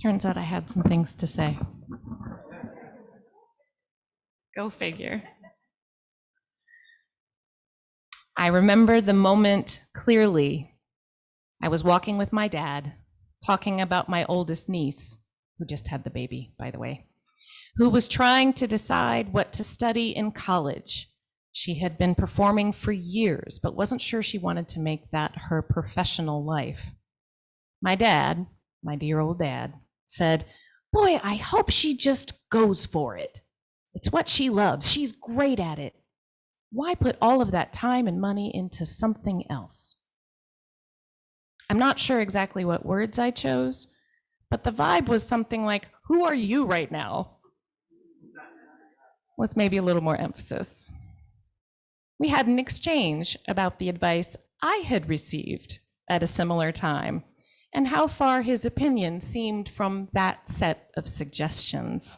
Turns out I had some things to say. Go figure. I remember the moment clearly. I was walking with my dad, talking about my oldest niece, who just had the baby, by the way, who was trying to decide what to study in college. She had been performing for years, but wasn't sure she wanted to make that her professional life. My dad, my dear old dad, said, "Boy, I hope she just goes for it. It's what she loves. She's great at it. Why put all of that time and money into something else?" I'm not sure exactly what words I chose, but the vibe was something like, "Who are you right now?" with maybe a little more emphasis. We had an exchange about the advice I had received at a similar time and how far his opinion seemed from that set of suggestions.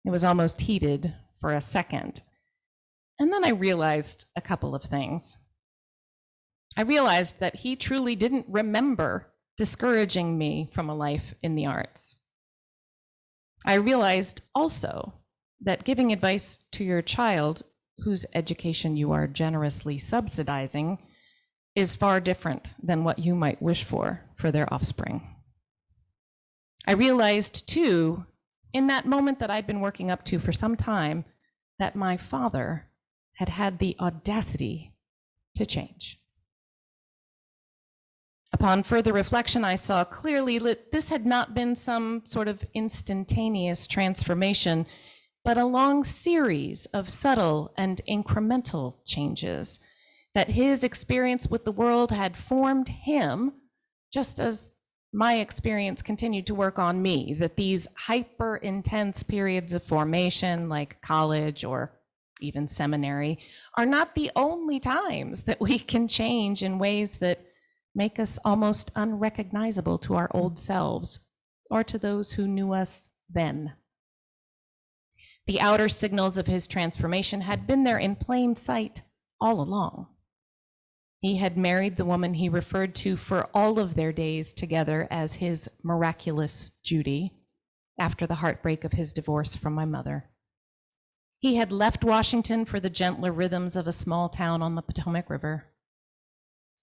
It was almost heated for a second. And then I realized a couple of things. I realized that he truly didn't remember discouraging me from a life in the arts. I realized also that giving advice to your child whose education you are generously subsidizing is far different than what you might wish for their offspring. I realized too, in that moment that I'd been working up to for some time, that my father had had the audacity to change. Upon further reflection, I saw clearly that this had not been some sort of instantaneous transformation, but a long series of subtle and incremental changes, that his experience with the world had formed him, just as my experience continued to work on me, that these hyper-intense periods of formation, like college or even seminary, are not the only times that we can change in ways that make us almost unrecognizable to our old selves or to those who knew us then. The outer signals of his transformation had been there in plain sight all along. He had married the woman he referred to for all of their days together as his miraculous Judy, after the heartbreak of his divorce from my mother. He had left Washington for the gentler rhythms of a small town on the Potomac River.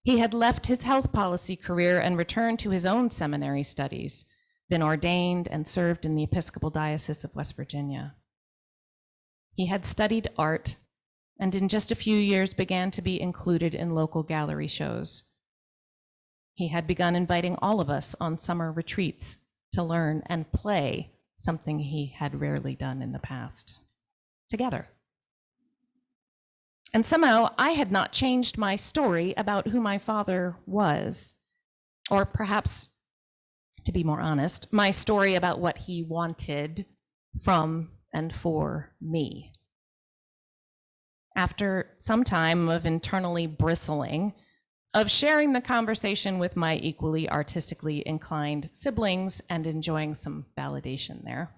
He had left his health policy career and returned to his own seminary studies, been ordained and served in the Episcopal Diocese of West Virginia. He had studied art and in just a few years began to be included in local gallery shows. He had begun inviting all of us on summer retreats to learn and play something he had rarely done in the past, together. And somehow I had not changed my story about who my father was, or perhaps, to be more honest, my story about what he wanted from and for me. After some time of internally bristling, of sharing the conversation with my equally artistically inclined siblings and enjoying some validation there,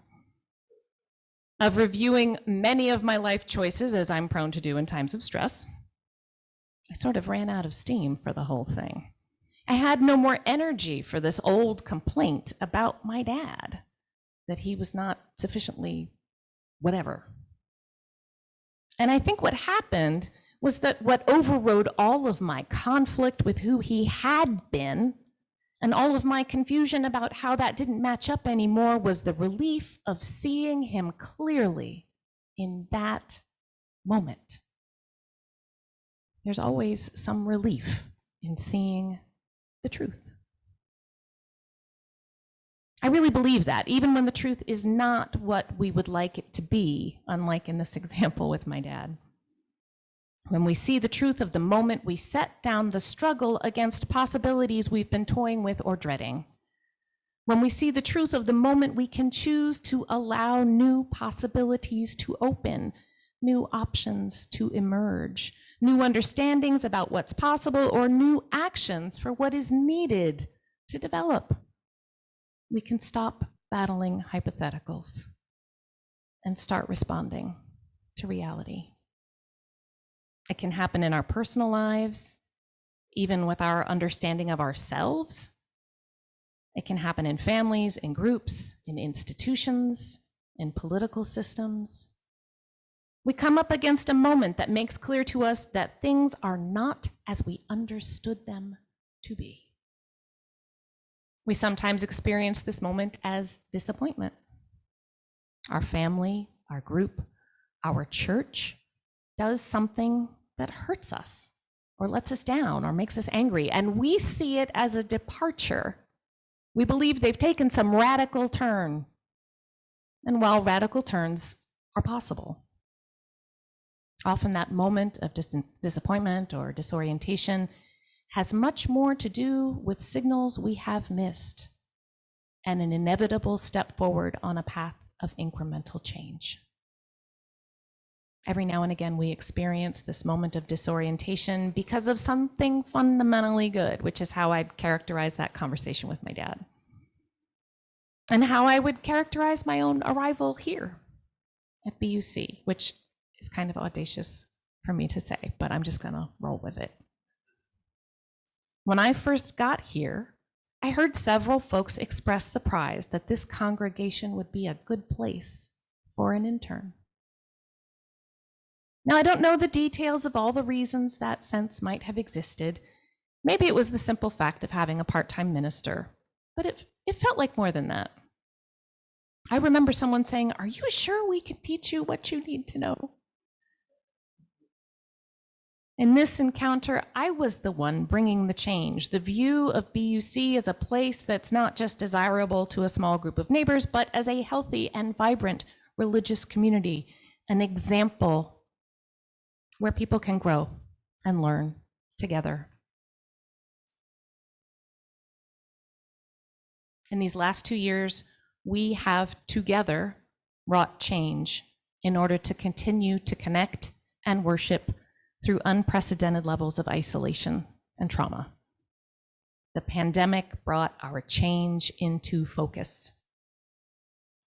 of reviewing many of my life choices, as I'm prone to do in times of stress, I sort of ran out of steam for the whole thing. I had no more energy for this old complaint about my dad, that he was not sufficiently whatever. And I think what happened was that what overrode all of my conflict with who he had been and all of my confusion about how that didn't match up anymore was the relief of seeing him clearly in that moment. There's always some relief in seeing the truth. I really believe that, even when the truth is not what we would like it to be, unlike in this example with my dad. When we see the truth of the moment, we set down the struggle against possibilities we've been toying with or dreading. When we see the truth of the moment, we can choose to allow new possibilities to open, new options to emerge, new understandings about what's possible, or new actions for what is needed to develop. We can stop battling hypotheticals and start responding to reality. It can happen in our personal lives, even with our understanding of ourselves. It can happen in families, in groups, in institutions, in political systems. We come up against a moment that makes clear to us that things are not as we understood them to be. We sometimes experience this moment as disappointment. Our family, our group, our church does something that hurts us or lets us down or makes us angry, and we see it as a departure. We believe they've taken some radical turn. And while radical turns are possible, often that moment of disappointment or disorientation has much more to do with signals we have missed and an inevitable step forward on a path of incremental change. Every now and again, we experience this moment of disorientation because of something fundamentally good, which is how I'd characterize that conversation with my dad, and how I would characterize my own arrival here at BUC, which is kind of audacious for me to say, but I'm just gonna roll with it. When I first got here, I heard several folks express surprise that this congregation would be a good place for an intern. Now, I don't know the details of all the reasons that sense might have existed. Maybe it was the simple fact of having a part-time minister, but it felt like more than that. I remember someone saying, "Are you sure we can teach you what you need to know?" In this encounter, I was the one bringing the change, the view of BUC as a place that's not just desirable to a small group of neighbors, but as a healthy and vibrant religious community, an example where people can grow and learn together. In these last 2 years, we have together wrought change in order to continue to connect and worship through unprecedented levels of isolation and trauma. The pandemic brought our change into focus.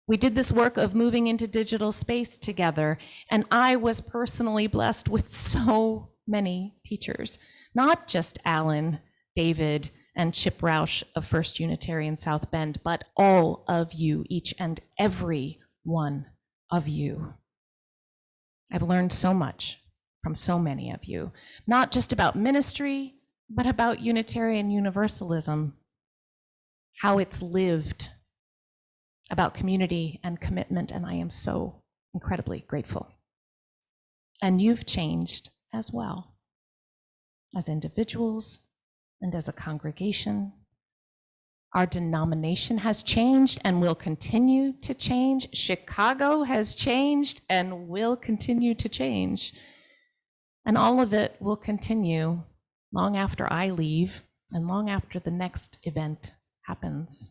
We did this work of moving into digital space together, and I was personally blessed with so many teachers, not just Alan, David, and Chip Roush of First Unitarian South Bend, but all of you, each and every one of you. I've learned so much from so many of you, not just about ministry, but about Unitarian Universalism, how it's lived, about community and commitment, and I am so incredibly grateful. And you've changed as well, as individuals and as a congregation. Our denomination has changed and will continue to change. Chicago has changed and will continue to change. And all of it will continue long after I leave and long after the next event happens.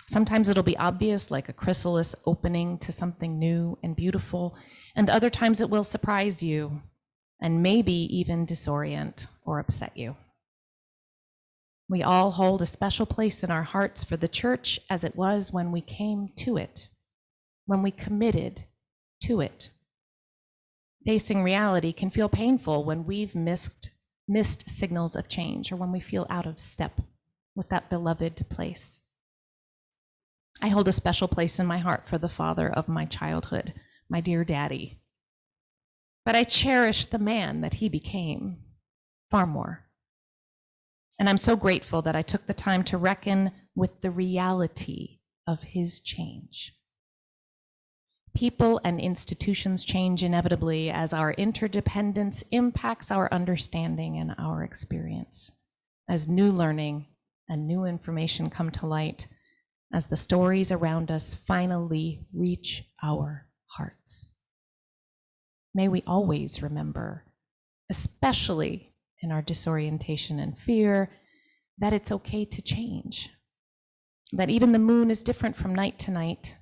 Sometimes it'll be obvious, like a chrysalis opening to something new and beautiful, and other times it will surprise you and maybe even disorient or upset you. We all hold a special place in our hearts for the church as it was when we came to it, when we committed to it. Facing reality can feel painful when we've missed signals of change or when we feel out of step with that beloved place. I hold a special place in my heart for the father of my childhood, my dear daddy. But I cherish the man that he became far more. And I'm so grateful that I took the time to reckon with the reality of his change. People and institutions change inevitably as our interdependence impacts our understanding and our experience, as new learning and new information come to light, as the stories around us finally reach our hearts. May we always remember, especially in our disorientation and fear, that it's okay to change, that even the moon is different from night to night,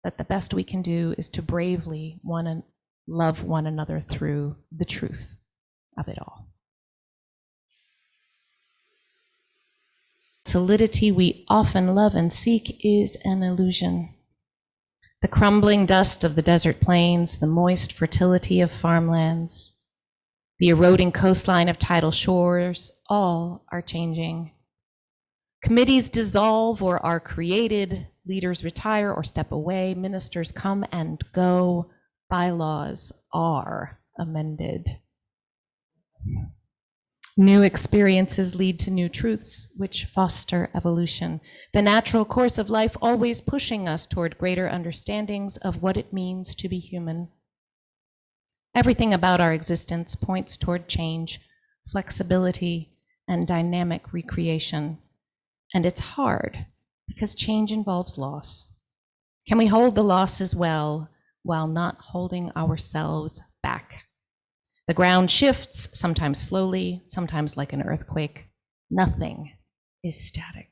that the best we can do is to bravely love one another through the truth of it all. Solidity we often love and seek is an illusion. The crumbling dust of the desert plains, the moist fertility of farmlands, the eroding coastline of tidal shores, all are changing. Committees dissolve or are created, leaders retire or step away, ministers come and go, bylaws are amended. New experiences lead to new truths, which foster evolution. The natural course of life always pushing us toward greater understandings of what it means to be human. Everything about our existence points toward change, flexibility, and dynamic recreation. And it's hard because change involves loss. Can we hold the losses well while not holding ourselves back? The ground shifts, sometimes slowly, sometimes like an earthquake. Nothing is static.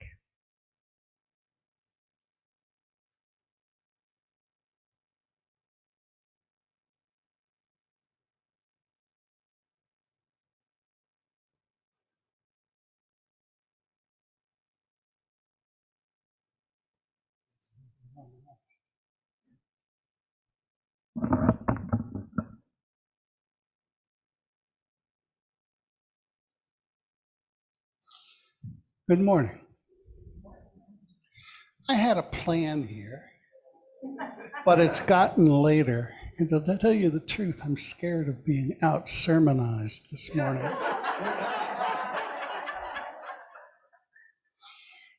Good morning. I had a plan here, but it's gotten later. And to tell you the truth, I'm scared of being out-sermonized this morning.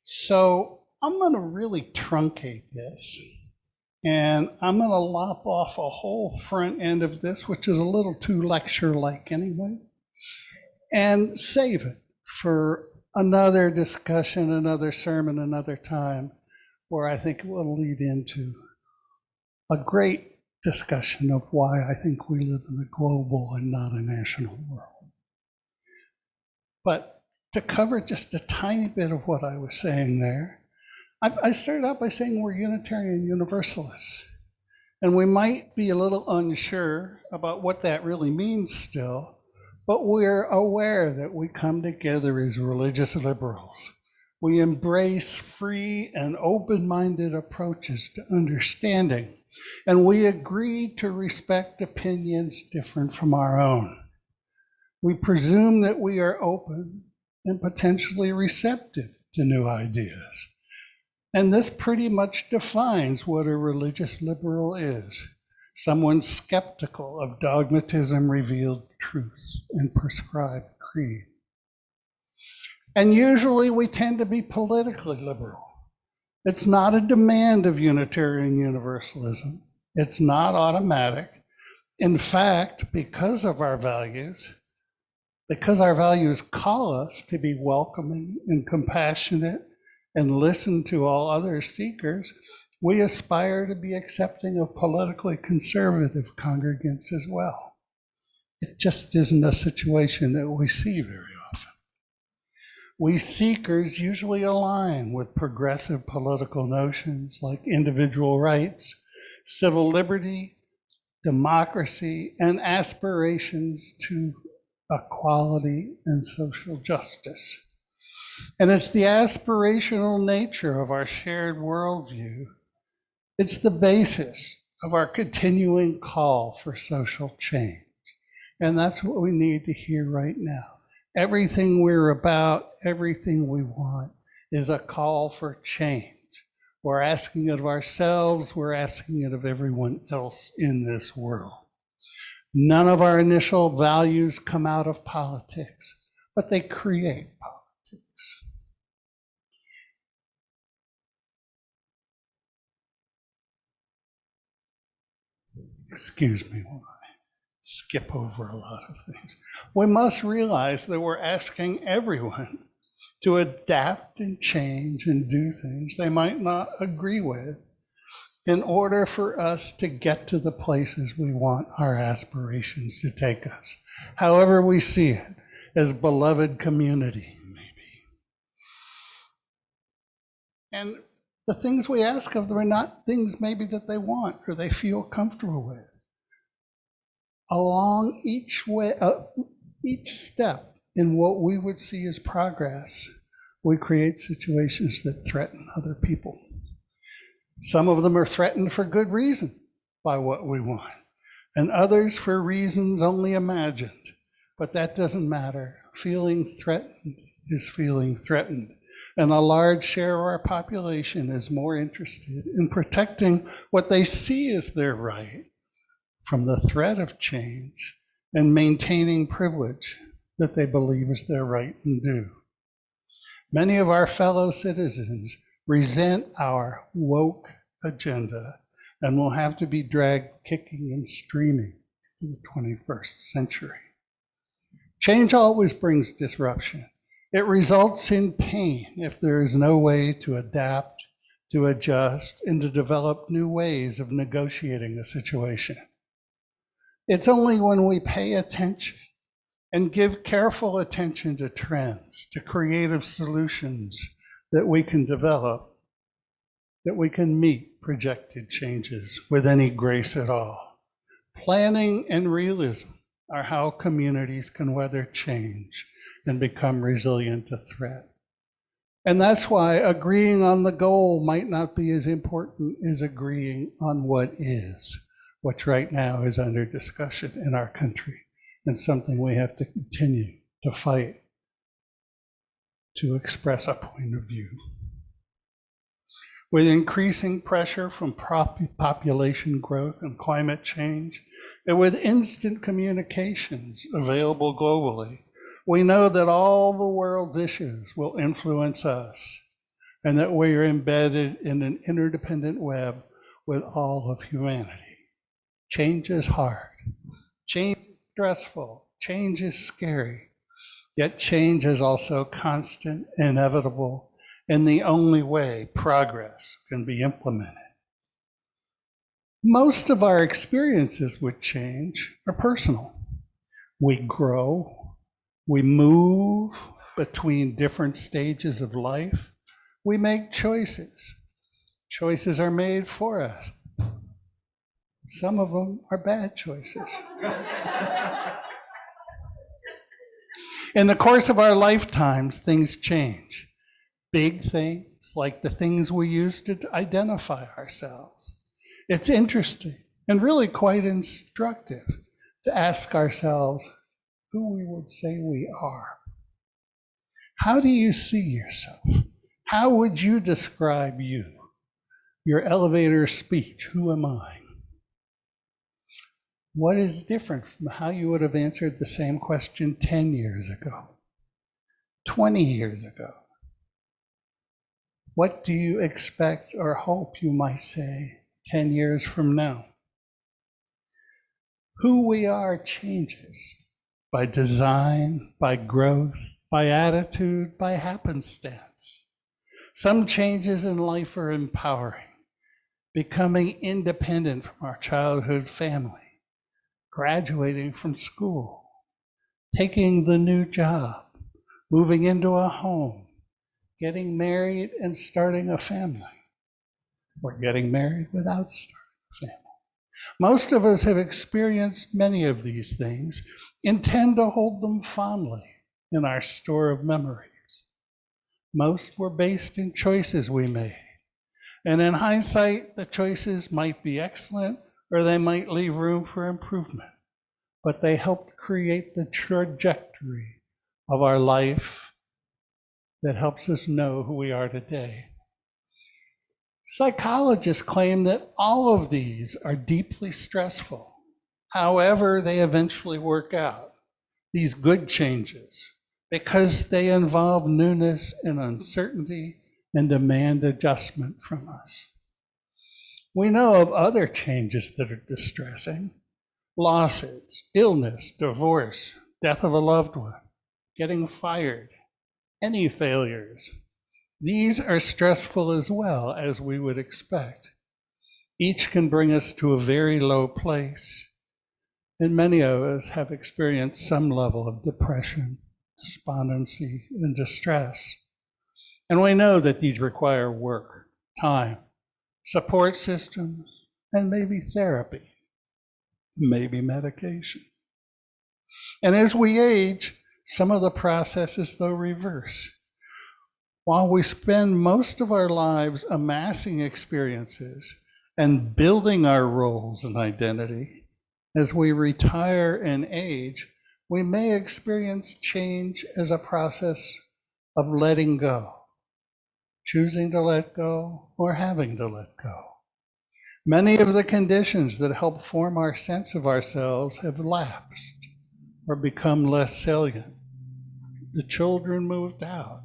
So I'm going to really truncate this. And I'm going to lop off a whole front end of this, which is a little too lecture-like anyway, and save it for another discussion, another sermon, another time, where I think it will lead into a great discussion of why I think we live in a global and not a national world. But to cover just a tiny bit of what I was saying there, I started out by saying we're Unitarian Universalists. And we might be a little unsure about what that really means still, but we're aware that we come together as religious liberals. We embrace free and open-minded approaches to understanding, and we agree to respect opinions different from our own. We presume that we are open and potentially receptive to new ideas. And this pretty much defines what a religious liberal is. Someone skeptical of dogmatism, revealed truth, and prescribed creed. And usually we tend to be politically liberal. It's not a demand of Unitarian Universalism. It's not automatic. In fact, because our values call us to be welcoming and compassionate and listen to all other seekers, we aspire to be accepting of politically conservative congregants as well. It just isn't a situation that we see very often. We seekers usually align with progressive political notions like individual rights, civil liberty, democracy, and aspirations to equality and social justice. And it's the aspirational nature of our shared worldview. It's the basis of our continuing call for social change. And that's what we need to hear right now. Everything we're about, everything we want is a call for change. We're asking it of ourselves, we're asking it of everyone else in this world. None of our initial values come out of politics, but they create politics. Excuse me while I skip over a lot of things. We must realize that we're asking everyone to adapt and change and do things they might not agree with in order for us to get to the places we want our aspirations to take us, however we see it, as beloved community, maybe. And the things we ask of them are not things maybe that they want or they feel comfortable with. Along each step in what we would see as progress, we create situations that threaten other people. Some of them are threatened for good reason by what we want, and others for reasons only imagined. But that doesn't matter. Feeling threatened is feeling threatened. And a large share of our population is more interested in protecting what they see as their right from the threat of change and maintaining privilege that they believe is their right and due. Many of our fellow citizens resent our woke agenda and will have to be dragged kicking and screaming into the 21st century. Change always brings disruption. It results in pain if there is no way to adapt, to adjust, and to develop new ways of negotiating a situation. It's only when we pay attention and give careful attention to trends, to creative solutions that we can develop, that we can meet projected changes with any grace at all. Planning and realism are how communities can weather change and become resilient to threat. And that's why agreeing on the goal might not be as important as agreeing on what is, which right now is under discussion in our country, and something we have to continue to fight to express a point of view. With increasing pressure from population growth and climate change, and with instant communications available globally, we know that all the world's issues will influence us, and that we are embedded in an interdependent web with all of humanity. Change is hard. Change is stressful. Change is scary. Yet change is also constant, inevitable, and the only way progress can be implemented. Most of our experiences with change are personal. We grow, we move between different stages of life, we make choices. Choices are made for us. Some of them are bad choices. In the course of our lifetimes, things change. Big things, like the things we use to identify ourselves. It's interesting and really quite instructive to ask ourselves who we would say we are. How do you see yourself? How would you describe you? Your elevator speech, who am I? What is different from how you would have answered the same question 10 years ago, 20 years ago? What do you expect or hope you might say 10 years from now? Who we are changes by design, by growth, by attitude, by happenstance. Some changes in life are empowering, becoming independent from our childhood family, graduating from school, taking the new job, moving into a home, getting married and starting a family, or getting married without starting a family. Most of us have experienced many of these things and tend to hold them fondly in our store of memories. Most were based in choices we made. And in hindsight, the choices might be excellent or they might leave room for improvement, but they helped create the trajectory of our life that helps us know who we are today. Psychologists claim that all of these are deeply stressful. However, they eventually work out, these good changes, because they involve newness and uncertainty and demand adjustment from us. We know of other changes that are distressing: losses, illness, divorce, death of a loved one, getting fired, any failures. These are stressful as well, as we would expect. Each can bring us to a very low place, and many of us have experienced some level of depression, despondency, and distress. And we know that these require work, time, support systems, and maybe therapy, maybe medication. And as we age, some of the processes, though, reverse. While we spend most of our lives amassing experiences and building our roles and identity, as we retire and age, we may experience change as a process of letting go, choosing to let go or having to let go. Many of the conditions that help form our sense of ourselves have lapsed or become less salient. The children moved out.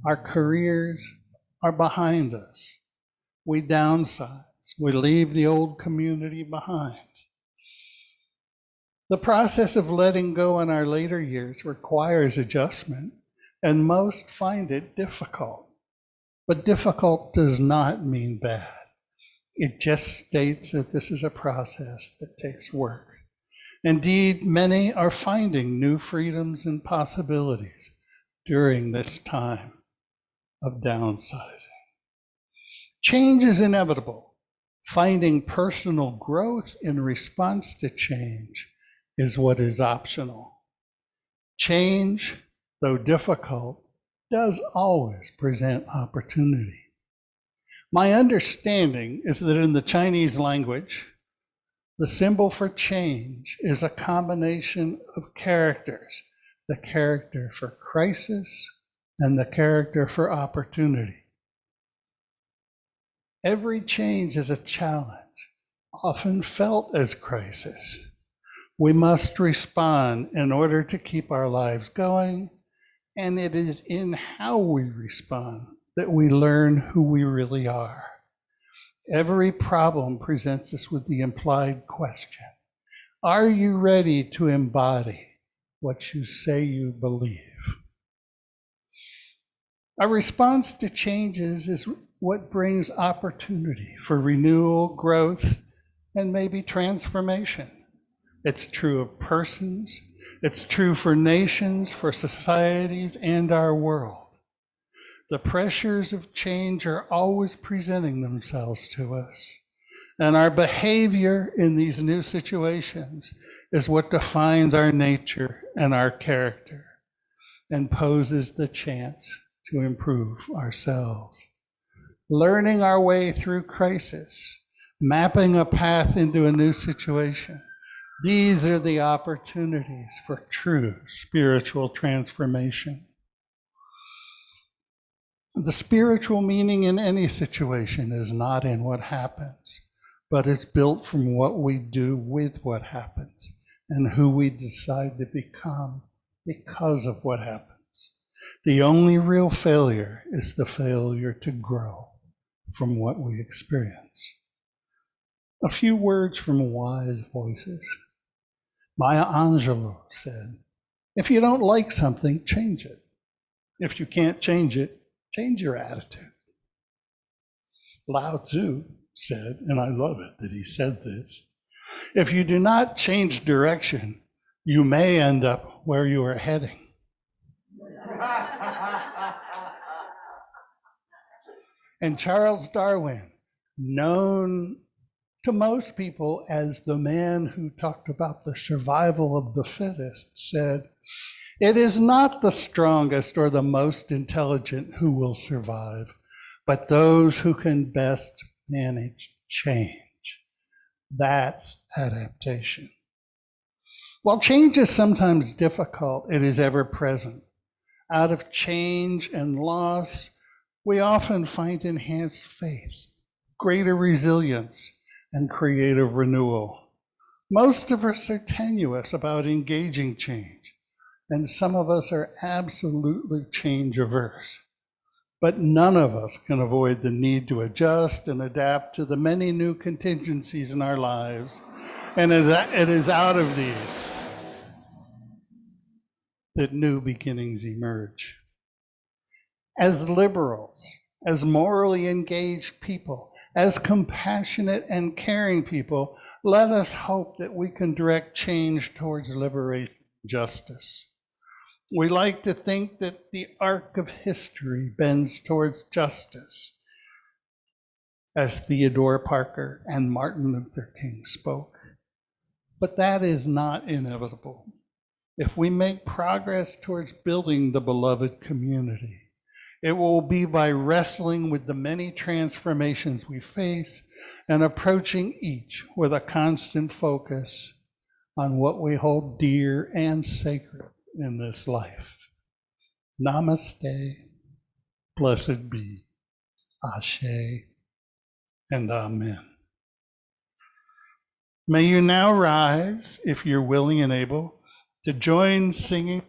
Our careers are behind us. We downsize. We leave the old community behind. The process of letting go in our later years requires adjustment, and most find it difficult. But difficult does not mean bad. It just states that this is a process that takes work. Indeed, many are finding new freedoms and possibilities during this time of downsizing. Change is inevitable. Finding personal growth in response to change is what is optional. Change, though difficult, does always present opportunity. My understanding is that in the Chinese language, the symbol for change is a combination of characters, the character for crisis and the character for opportunity. Every change is a challenge, often felt as crisis. We must respond in order to keep our lives going, and it is in how we respond that we learn who we really are. Every problem presents us with the implied question: are you ready to embody what you say you believe? A response to changes is what brings opportunity for renewal, growth, and maybe transformation. It's true of persons, it's true for nations, for societies, and our world. The pressures of change are always presenting themselves to us, and our behavior in these new situations is what defines our nature and our character and poses the chance to improve ourselves. Learning our way through crisis, mapping a path into a new situation, these are the opportunities for true spiritual transformation. The spiritual meaning in any situation is not in what happens, but it's built from what we do with what happens and who we decide to become because of what happens. The only real failure is the failure to grow from what we experience. A few words from wise voices. Maya Angelou said, "If you don't like something, change it. If you can't change it, change your attitude." Lao Tzu said, and I love it that he said this, "If you do not change direction, you may end up where you are heading." And Charles Darwin, known to most people as the man who talked about the survival of the fittest, said, "It is not the strongest or the most intelligent who will survive, but those who can best manage change." That's adaptation. While change is sometimes difficult, it is ever present. Out of change and loss, we often find enhanced faith, greater resilience, and creative renewal. Most of us are tenuous about engaging change, and some of us are absolutely change averse. But none of us can avoid the need to adjust and adapt to the many new contingencies in our lives, and it is out of these that new beginnings emerge. As liberals, as morally engaged people, as compassionate and caring people, let us hope that we can direct change towards liberation and justice. We like to think that the arc of history bends towards justice, as Theodore Parker and Martin Luther King spoke. But that is not inevitable. If we make progress towards building the beloved community, it will be by wrestling with the many transformations we face and approaching each with a constant focus on what we hold dear and sacred in this life. Namaste. Blessed be. Ashe, and Amen. May you now rise, if you're willing and able, to join singing